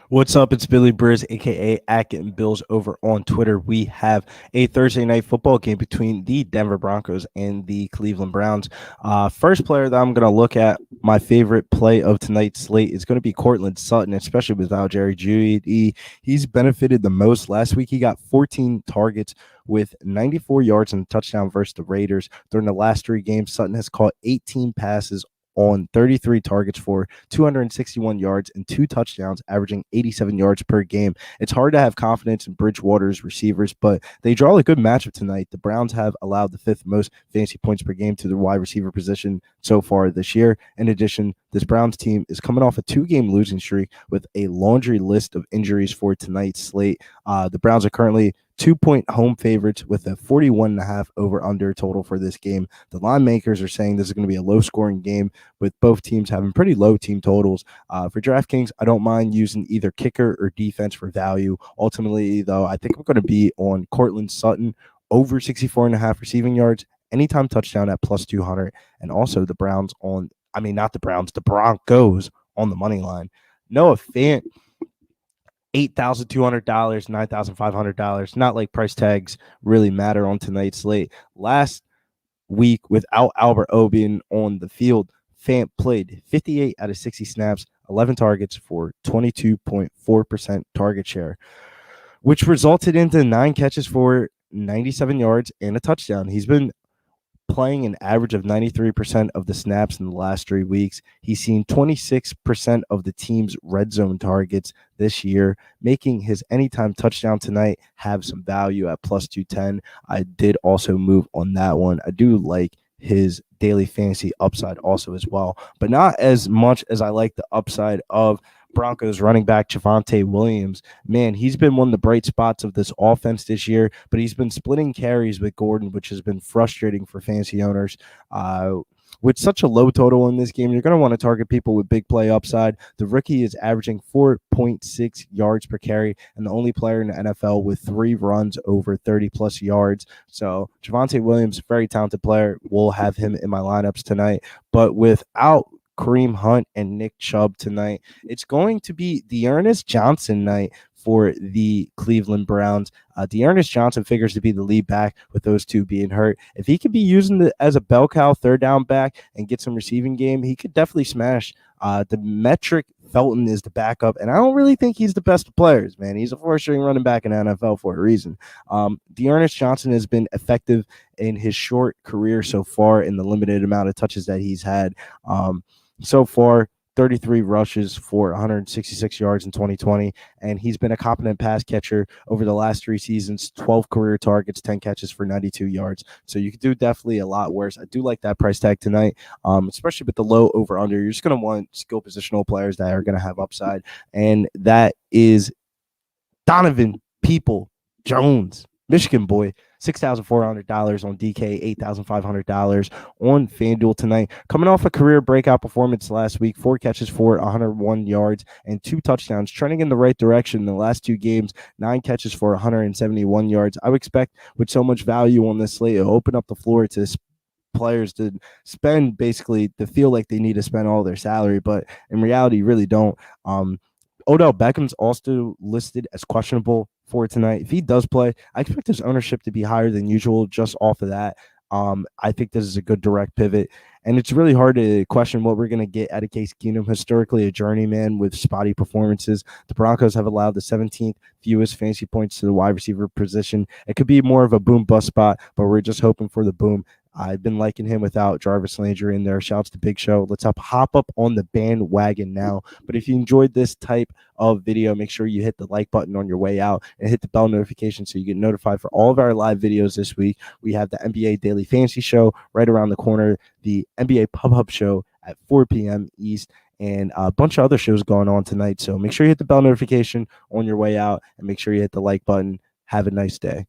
What's up? It's Billy Brisbane, aka Acton Bills, over on Twitter. We have a Thursday night football game between the Denver Broncos and the Cleveland Browns. First player that I'm going to look at, my favorite play of tonight's slate, is going to be Cortland Sutton, especially without Jerry Jeudy. He's benefited the most. Last week, he got 14 targets with 94 yards and a touchdown versus the Raiders. During the last three games, Sutton has caught 18 passes on 33 targets for 261 yards and two touchdowns, averaging 87 yards per game. It's hard to have confidence in Bridgewater's receivers, but they draw a good matchup tonight. The Browns have allowed the fifth most fantasy points per game to the wide receiver position so far this year. In addition, this Browns team is coming off a two-game losing streak with a laundry list of injuries for tonight's slate. The Browns are currently 2-point home favorites with a 41.5 over-under total for this game. The line makers are saying this is going to be a low-scoring game with both teams having pretty low team totals. For DraftKings, I don't mind using either kicker or defense for value. Ultimately, though, I think I'm going to be on Cortland Sutton over 64.5 receiving yards, anytime touchdown at plus 200, and also the Broncos on the money line. Noah Fant, $8,200, $9,500. Not like price tags really matter on tonight's slate. Last week, without Albert O being on the field, Fant played 58 out of 60 snaps, 11 targets for 22.4% target share, which resulted into 9 catches for 97 yards and a touchdown. He's been playing an average of 93% of the snaps in the last 3 weeks. He's seen 26% of the team's red zone targets this year, making his anytime touchdown tonight have some value at plus 210. I did also move on that one. I do like his daily fantasy upside also as well, but not as much as I like the upside of Broncos running back Javonte Williams. Man, he's been one of the bright spots of this offense this year, but he's been splitting carries with Gordon, which has been frustrating for fantasy owners. With such a low total in this game, you're going to want to target people with big play upside. The rookie is averaging 4.6 yards per carry and the only player in the NFL with 3 runs over 30-plus yards. So Javonte Williams, very talented player. We'll have him in my lineups tonight. But without Kareem Hunt and Nick Chubb tonight, it's going to be Dearness Johnson night for the Cleveland Browns. Dearness Johnson figures to be the lead back with those two being hurt. If he could be using as a bell cow third down back and get some receiving game, he could definitely smash. The metric Felton is the backup, and I don't really think he's the best of players, man. He's a four-string running back in the NFL for a reason. Dearness Johnson has been effective in his short career so far in the limited amount of touches that he's had. So far, 33 rushes for 166 yards in 2020, and he's been a competent pass catcher over the last 3 seasons, 12 career targets, 10 catches for 92 yards. So you could do definitely a lot worse. I do like that price tag tonight, especially with the low over-under. You're just going to want skill positional players that are going to have upside, and that is Donovan People Jones, Michigan boy. $6,400 on DK, $8,500 on FanDuel tonight. Coming off a career breakout performance last week, 4 catches for 101 yards and 2 touchdowns, trending in the right direction in the last 2 games, 9 catches for 171 yards. I would expect with so much value on this slate, it'll open up the floor to players to spend, basically to feel like they need to spend all their salary, but in reality, you really don't. Odell Beckham's also listed as questionable for tonight. If he does play, I expect his ownership to be higher than usual just off of that. I think this is a good direct pivot, and it's really hard to question what we're going to get out of Case Keenum, historically a journeyman with spotty performances. The Broncos have allowed the 17th fewest fantasy points to the wide receiver position. It could be more of a boom-bust spot, but we're just hoping for the boom. I've been liking him without Jarvis Landry in there. Shouts to Big Show. Let's hop up on the bandwagon now. But if you enjoyed this type of video, make sure you hit the like button on your way out and hit the bell notification so you get notified for all of our live videos this week. We have the NBA Daily Fantasy Show right around the corner, the NBA Pub-Up Show at 4 p.m. East, and a bunch of other shows going on tonight. So make sure you hit the bell notification on your way out and make sure you hit the like button. Have a nice day.